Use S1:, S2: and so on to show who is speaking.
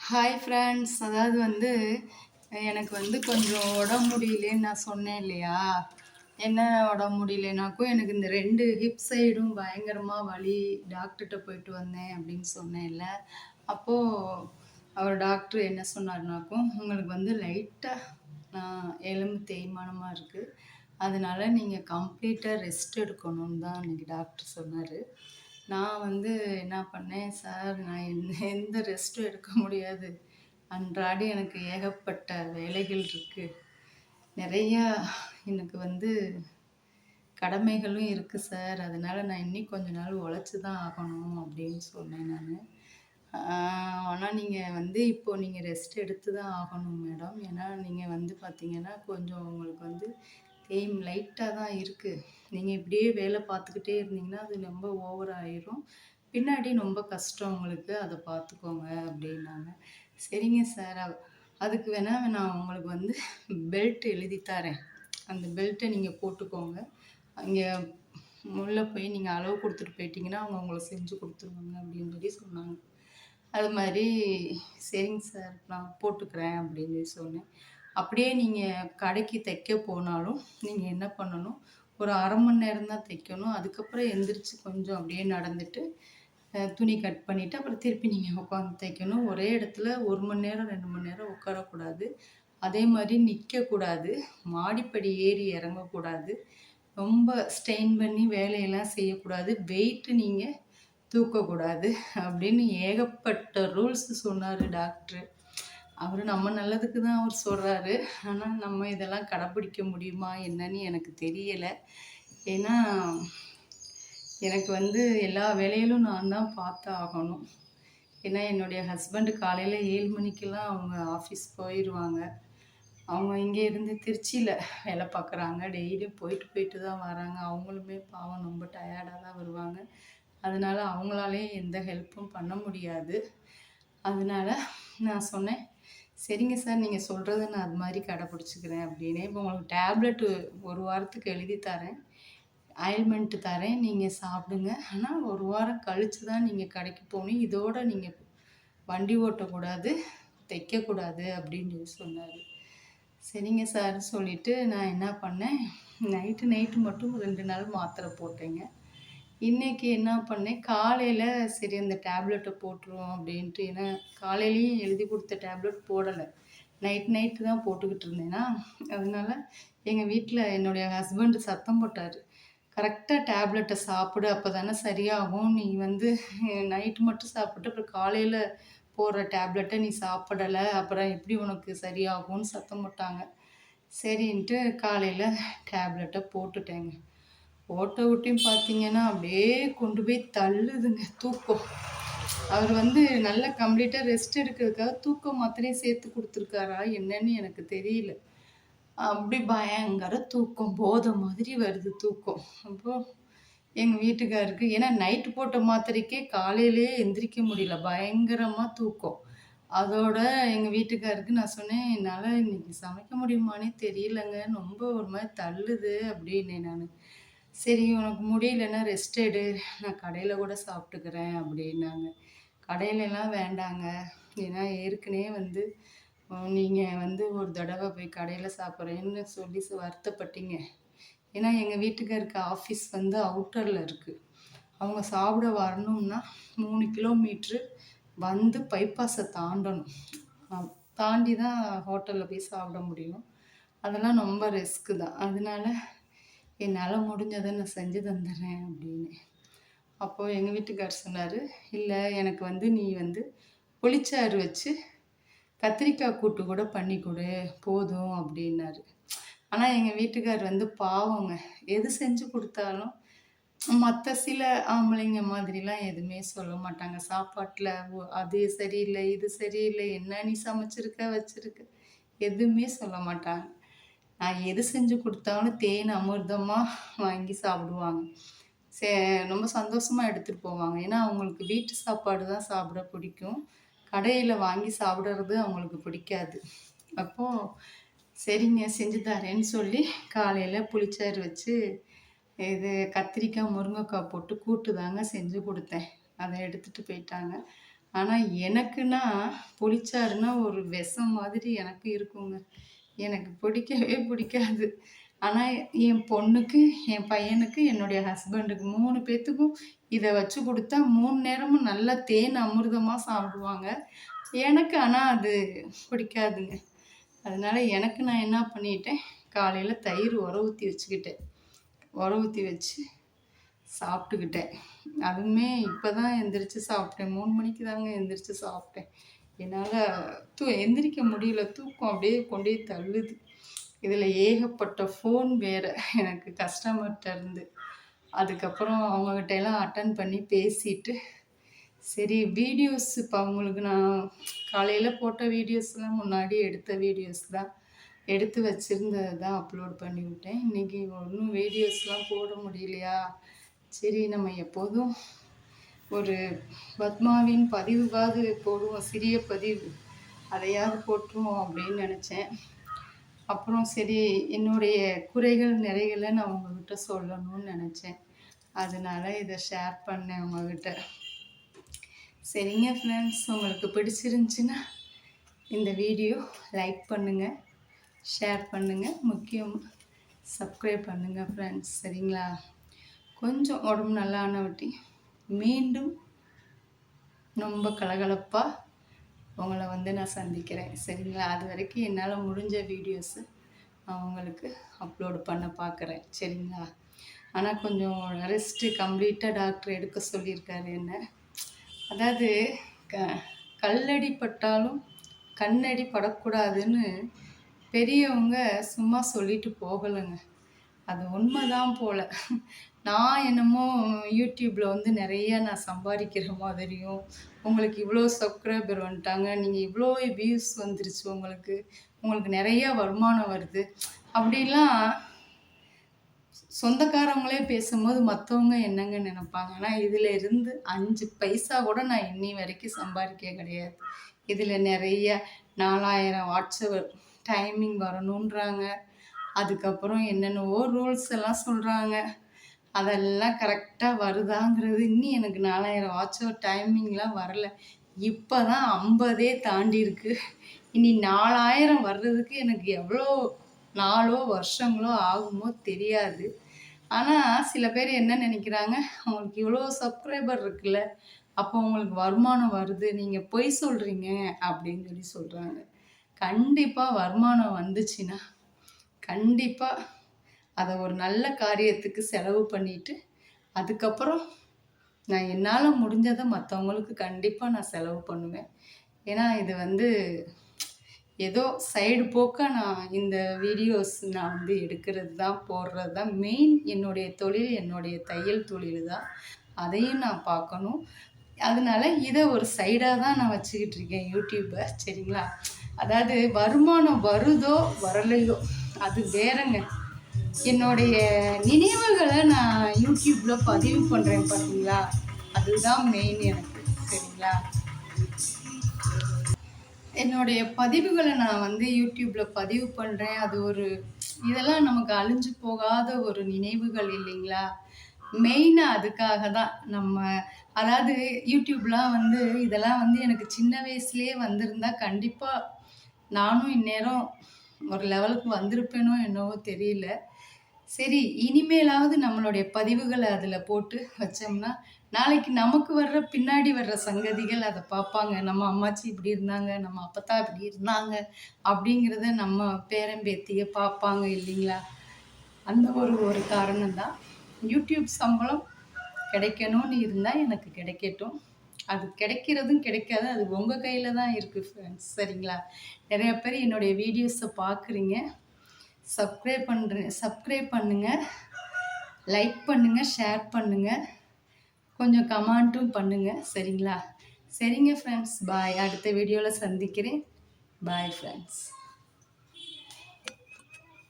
S1: Hi friends. அதாவது எனக்கு கொஞ்சம் உடம்பு முடியலேன்னு நான் சொன்னேன் இல்லையா? என்ன உடம்பு முடியலனாக்கும் எனக்கு இந்த 2 ஹிப் சைடும் பயங்கரமாக வலி. டாக்டர்கிட்ட போயிட்டு வந்தேன் அப்படின்னு சொன்னேன்ல. அப்போது அவர் டாக்டர் என்ன சொன்னார்னாக்கும், உங்களுக்கு லைட்டாக எலும்பு தேய்மானமாக இருக்குது, அதனால நீங்கள் கம்ப்ளீட்டாக ரெஸ்ட் எடுக்கணும்னு தான் அன்றைக்கி டாக்டர் சொன்னார். நான் என்ன பண்ணேன், சார் நான் எந்த ரெஸ்ட்டும் எடுக்க முடியாது. அன்றாடி எனக்கு ஏகப்பட்ட வேலைகள் இருக்குது. நிறையா எனக்கு கடமைகளும் இருக்குது சார். அதனால் நான் இன்னும் கொஞ்ச நாள் உழைச்சி தான் ஆகணும் அப்படின்னு சொன்னேன் நான். ஆனால் நீங்கள் இப்போது நீங்கள் ரெஸ்ட் எடுத்து தான் ஆகணும் மேடம். ஏன்னா நீங்கள் பார்த்தீங்கன்னா கொஞ்சம் உங்களுக்கு லைட்டாக தான் இருக்குது. நீங்கள் இப்படியே வேலை பார்த்துக்கிட்டே இருந்தீங்கன்னா அது ரொம்ப ஓவர் ஆயிரும். பின்னாடி ரொம்ப கஷ்டம் உங்களுக்கு, அதை பார்த்துக்கோங்க அப்படின்னாங்க. சரிங்க சார், அதுக்கு வேணால் நான் உங்களுக்கு பெல்ட் எழுதி தரேன். அந்த பெல்ட்டை நீங்கள் போட்டுக்கோங்க. அங்கே உள்ளே போய் நீங்கள் அளவு கொடுத்துட்டு போயிட்டீங்கன்னா அவங்க உங்களை செஞ்சு கொடுத்துருவாங்க அப்படின்னு சொல்லி சொன்னாங்க. அது மாதிரி சரிங்க சார் நான் போட்டுக்கிறேன் அப்படின்னு சொன்னேன். அப்படியே நீங்கள் கடைக்கு தைக்க போனாலும் நீங்கள் என்ன பண்ணணும், ஒரு அரை மணி நேரம் தான் தைக்கணும். அதுக்கப்புறம் எந்திரிச்சு கொஞ்சம் அப்படியே நடந்துட்டு துணி கட் பண்ணிவிட்டு அப்புறம் திருப்பி நீங்கள் உட்காந்து தைக்கணும். ஒரே இடத்துல 1 மணி நேரம் 2 மணி நேரம் உட்காரக்கூடாது. அதே மாதிரி நிற்கக்கூடாது. மாடிப்படி ஏறி இறங்கக்கூடாது. ரொம்ப ஸ்ட்ரெயின் பண்ணி வேலையெல்லாம் செய்யக்கூடாது. வெயிட்டு நீங்கள் தூக்கக்கூடாது அப்படின்னு ஏகப்பட்ட ரூல்ஸ் சொன்னார் டாக்டரு. அவர் நம்ம நல்லதுக்கு தான் அவர் சொல்கிறாரு. ஆனால் நம்ம இதெல்லாம் கடைப்பிடிக்க முடியுமா என்னன்னு எனக்கு தெரியலை. ஏன்னா எனக்கு எல்லா வேலையிலும் நான் தான் பார்த்து ஆகணும். ஏன்னா என்னுடைய ஹஸ்பண்டு காலையில் 7 மணிக்கெல்லாம் அவங்க ஆஃபீஸ் போயிடுவாங்க. அவங்க இங்கே இருந்து திருச்சியில் வேலை பார்க்குறாங்க. டெய்லியும் போயிட்டு தான் வராங்க. அவங்களுமே பாவம் ரொம்ப டயர்டாக தான் வருவாங்க. அதனால் அவங்களாலே எந்த ஹெல்ப்பும் பண்ண முடியாது. அதனால் நான் சொன்னேன், சரிங்க சார் நீங்கள் சொல்கிறத நான் அது மாதிரி கடைப்பிடிச்சிக்கிறேன் அப்படின்னு. இப்போ உங்களுக்கு டேப்லெட்டு 1 வாரத்துக்கு எழுதி தரேன், ஆயில்மெண்ட்டு தரேன், நீங்கள் சாப்பிடுங்க. ஆனால் 1 வாரம் கழித்து தான் நீங்கள் கடைக்கு போகணும். இதோடு நீங்கள் வண்டி ஓட்டக்கூடாது, தைக்கக்கூடாது அப்படின்னு சொல்லி சொன்னார். சரிங்க சார் சொல்லிவிட்டு நான் என்ன பண்ணேன், நைட்டு மட்டும் 2 நாள் மாத்திரை போட்டேங்க. இன்றைக்கி என்ன பண்ணேன், காலையில் சரி அந்த டேப்லெட்டை போட்டுருவோம் அப்படின்ட்டு. ஏன்னா காலையிலையும் எழுதி கொடுத்த டேப்லெட் போடலை, நைட்டு தான் போட்டுக்கிட்டு இருந்தேன்னா. அதனால எங்கள் வீட்டில் என்னுடைய ஹஸ்பண்டு சத்தம் போட்டார், கரெக்டாக டேப்லெட்டை சாப்பிடு, அப்போ தானே சரியாகும். நீ நைட்டு மட்டும் சாப்பிட்டு அப்புறம் காலையில் போடுற டேப்லெட்டை நீ சாப்பிடலை, அப்புறம் எப்படி உனக்கு சரியாகும்னு சத்தம் போட்டாங்க. சரின்ட்டு காலையில் டேப்லெட்டை போட்டுட்டேங்க. போட்ட விட்டையும் பார்த்தீங்கன்னா அப்படியே கொண்டு போய் தள்ளுதுங்க தூக்கம். அவர் நல்லா கம்ப்ளீட்டாக ரெஸ்ட் எடுக்கிறதுக்காக தூக்க மாத்திரையும் சேர்த்து கொடுத்துருக்காரா என்னன்னு எனக்கு தெரியல. அப்படி பயங்கர தூக்கம், போதை மாதிரி வருது தூக்கம். அப்போது எங்கள் வீட்டுக்காருக்கு, ஏன்னா நைட்டு போட்ட மாத்திரைக்கே காலையிலே எந்திரிக்க முடியல, பயங்கரமாக தூக்கம். அதோட எங்கள் வீட்டுக்காருக்கு நான் சொன்னேன், என்னால் இன்றைக்கி சமைக்க முடியுமானே தெரியலங்க, ரொம்ப ஒரு மாதிரி தள்ளுது அப்படின்னேன் நான். சரி உனக்கு முடியலன்னா ரெஸ்ட் எடு, நான் கடையில் கூட சாப்பிட்டுக்கிறேன் அப்படின்னாங்க. கடையிலலாம் வேண்டாங்க, ஏன்னா ஏற்கனவே நீங்கள் ஒரு தடவை போய் கடையில் சாப்பிட்றேன்னு சொல்லி வருத்தப்பட்டீங்க. ஏன்னா எங்கள் வீட்டுக்காருக்கு ஆஃபீஸ் அவுட்டரில் இருக்குது. அவங்க சாப்பிட வரணும்னா 3 கிலோமீட்ரு பைபாஸை தாண்டணும். தாண்டி தான் ஹோட்டலில் போய் சாப்பிட முடியும். அதெல்லாம் ரொம்ப ரிஸ்க்கு தான். அதனால என்னால் முடிஞ்சதை நான் செஞ்சு தந்துடுறேன் அப்படின்னு. அப்போது எங்கள் வீட்டுக்கார் சொன்னார், இல்லை எனக்கு நீ புளிச்சாறு வச்சு கத்திரிக்காய் கூட்டு கூட பண்ணி கொடு போதும் அப்படின்னாரு. ஆனால் எங்கள் வீட்டுக்கார் பாவங்க, எது செஞ்சு கொடுத்தாலும் மற்ற சில ஆம்பளைங்க மாதிரிலாம் எதுவுமே சொல்ல மாட்டாங்க. சாப்பாட்டில் அது சரியில்லை, இது சரியில்லை, என்ன நீ சமைச்சிருக்க வச்சுருக்க, எதுவுமே சொல்ல மாட்டாங்க. நான் எது செஞ்சு கொடுத்தாலும் தேன் அமிர்தமாக வாங்கி சாப்பிடுவாங்க. ரொம்ப சந்தோஷமாக எடுத்துகிட்டு போவாங்க. ஏன்னா அவங்களுக்கு வீட்டு சாப்பாடு தான் சாப்பிட பிடிக்கும், கடையில் வாங்கி சாப்பிட்றது அவங்களுக்கு பிடிக்காது. அப்போது சரிங்க செஞ்சு தரேன்னு சொல்லி காலையில் புளிச்சாறு வச்சு இது கத்திரிக்காய் முருங்கைக்காய் போட்டு கூட்டு தாங்க செஞ்சு கொடுத்தேன். அதை எடுத்துகிட்டு போயிட்டாங்க. ஆனால் எனக்குன்னா புளிச்சாறுனா ஒரு விஷம் மாதிரி எனக்கு இருக்குங்க. எனக்கு பிடிக்கவே பிடிக்காது. ஆனால் என் பொண்ணுக்கு, என் பையனுக்கு, என்னுடைய ஹஸ்பண்டுக்கு 3 பேத்துக்கும் இதை வச்சு கொடுத்தா 3 நேரமும் நல்லா தேன் அமிர்தமாக சாப்பிடுவாங்க. எனக்கு ஆனால் அது பிடிக்காதுங்க. அதனால எனக்கு நான் என்ன பண்ணிட்டேன், காலையில் தயிர் உர ஊற்றி வச்சுக்கிட்டேன். உர ஊற்றி வச்சு சாப்பிட்டுக்கிட்டேன். அதுவுமே இப்போ தான் எந்திரிச்சு சாப்பிட்டேன். 3 மணிக்கு தாங்க எந்திரிச்சு சாப்பிட்டேன். என்னால் எந்திரிக்க முடியல. தூக்கம் அப்படியே கொண்டே தள்ளுது. இதில் ஏகப்பட்ட ஃபோன் வேறு எனக்கு கஸ்டமர்கிட்ட இருந்து. அதுக்கப்புறம் அவங்கக்கிட்ட எல்லாம் அட்டன் பண்ணி பேசிட்டு, சரி வீடியோஸ் இப்போ அவங்களுக்கு நான் காலையில் போட்ட வீடியோஸ்லாம் முன்னாடி எடுத்த வீடியோஸ் தான், எடுத்து வச்சுருந்தது தான் அப்லோட் பண்ணி விட்டேன். இன்றைக்கி ஒன்றும் வீடியோஸ்லாம் போட முடியலையா, சரி நம்ம எப்போதும் ஒரு பத்மாவின் பதிவுக்காவது போடுவோம், சிறிய பதிவு, அதையாவது போட்டுருவோம் அப்படின்னு நினச்சேன். அப்புறம் சரி என்னுடைய குறைகள் நிறைகளை நான் உங்கள்கிட்ட சொல்லணும்னு நினச்சேன். அதனால் இதை ஷேர் பண்ணேன் உங்கள்கிட்ட. சரிங்க ஃப்ரெண்ட்ஸ், உங்களுக்கு பிடிச்சிருந்துச்சின்னா இந்த வீடியோ லைக் பண்ணுங்கள், ஷேர் பண்ணுங்கள், முக்கியமாக சப்ஸ்கிரைப் பண்ணுங்கள் ஃப்ரெண்ட்ஸ். சரிங்களா? கொஞ்சம் உடம்பு நல்லான வட்டி மீண்டும் ரொம்ப கலகலப்பாக உங்களை நான் சந்திக்கிறேன். சரிங்களா? அது வரைக்கும் என்னால் முடிஞ்ச வீடியோஸு நான் உங்களுக்கு அப்லோடு பண்ண பார்க்குறேன். சரிங்களா? ஆனால் கொஞ்சம் ரெஸ்ட்டு கம்ப்ளீட்டாக டாக்டர் எடுக்க சொல்லியிருக்காரு என்ன. அதாவது கல்லடி பட்டாலும் கண்ணடி படக்கூடாதுன்னு பெரியவங்க சும்மா சொல்லிட்டு போகலைங்க. அது உண்மைதான் போல். நான் என்னமோ யூடியூப்பில் நிறையா நான் சம்பாதிக்கிற மாதிரியும், உங்களுக்கு இவ்வளோ சப்ஸ்கிரைபர் வந்துட்டாங்க, நீங்கள் இவ்வளோ வியூஸ் வந்துருச்சு, உங்களுக்கு நிறையா வருமானம் வருது அப்படிலாம் சொந்தக்காரங்களே பேசும்போது மற்றவங்க என்னங்க நினைப்பாங்க. ஆனால் இதில் இருந்து 5 பைசா கூட நான் இன்னி வரைக்கும் சம்பாதிக்க கிடையாது. இதில் நிறைய 4000 வாட்ஸ்அப் டைமிங் வரணுன்றாங்க. அதுக்கப்புறம் என்னென்னவோ ரூல்ஸ் எல்லாம் சொல்கிறாங்க. அதெல்லாம் கரெக்டாக வருதாங்கிறது இன்னும் எனக்கு 4000 வாட்ஸ்அப் டைமிங்லாம் வரல. இப்போ தான் 50 தாண்டி இருக்குது. இனி 4000 வர்றதுக்கு எனக்கு எவ்வளோ நாளோ வருஷங்களோ ஆகுமோ தெரியாது. ஆனால் சில பேர் என்ன நினைக்கிறாங்க, அவங்களுக்கு இவ்வளோ சப்ஸ்கிரைபர் இருக்குல்ல, அப்போ உங்களுக்கு வருமானம் வருது, நீங்கள் பொய் சொல்கிறீங்க அப்படின்னு சொல்கிறாங்க. கண்டிப்பாக வருமானம் வந்துச்சுன்னா கண்டிப்பாக அதை ஒரு நல்ல காரியத்துக்கு செலவு பண்ணிவிட்டு அதுக்கப்புறம் நான் என்னால் முடிஞ்சதை மற்றவங்களுக்கு கண்டிப்பாக நான் செலவு பண்ணுவேன். ஏன்னா இது ஏதோ சைடு போக்க நான் இந்த வீடியோஸ் நான் எடுக்கிறது தான், போடுறது தான் மெயின். என்னுடைய தொழில், என்னுடைய தையல் தொழில் தான். அதையும் நான் பார்க்கணும். அதனால இதை ஒரு சைடாக தான் நான் வச்சுக்கிட்டு இருக்கேன் யூடியூப்பை. சரிங்களா? அதாவது வருமானம் வருதோ வரலையோ அது வேறங்க. என்னுடைய நினைவுகளை நான் யூடியூப்பில் பதிவு பண்ணுறேன் பார்த்தீங்களா, அதுதான் மெயின் எனக்கு. சரிங்களா? என்னுடைய பதிவுகளை நான் யூடியூப்பில் பதிவு பண்ணுறேன். அது இதெல்லாம் நமக்கு அழிஞ்சு போகாத ஒரு நினைவுகள் இல்லைங்களா? மெயினாக அதுக்காக தான் அதாவது யூடியூப்லாம் இதெல்லாம் எனக்கு சின்ன வயசுலேயே வந்திருந்தா கண்டிப்பாக நானும் இந்நேரம் ஒரு லெவலுக்கு வந்திருப்பேனோ என்னவோ தெரியல. சரி, இனிமேலாவது நம்மளுடைய பதிவுகளை அதில் போட்டு வச்சோம்னா நாளைக்கு நமக்கு பின்னாடி வர்ற சங்கதிகள் அதை பார்ப்பாங்க. நம்ம அம்மாச்சி இப்படி இருந்தாங்க, நம்ம அப்பத்தா இப்படி இருந்தாங்க அப்படிங்கிறத நம்ம பேரம்பேத்தியை பார்ப்பாங்க இல்லைங்களா? அந்த ஒரு காரணம் தான். யூடியூப் சம்பளம் கிடைக்கணும்னு இருந்தால் எனக்கு கிடைக்கட்டும். அது கிடைக்கிறதும் கிடைக்காது, அது உங்கள் கையில் தான் இருக்குது ஃப்ரெண்ட்ஸ். சரிங்களா? நிறைய பேர் என்னுடைய வீடியோஸை பார்க்குறீங்க, சப்ஸ்கிரைப் பண்ணுங்கள், லைக் பண்ணுங்கள், ஷேர் பண்ணுங்கள், கொஞ்சம் கமெண்ட்டும் பண்ணுங்கள். சரிங்களா? சரிங்க ஃப்ரெண்ட்ஸ், பாய். அடுத்த வீடியோவில் சந்திக்கிறேன். Bye friends.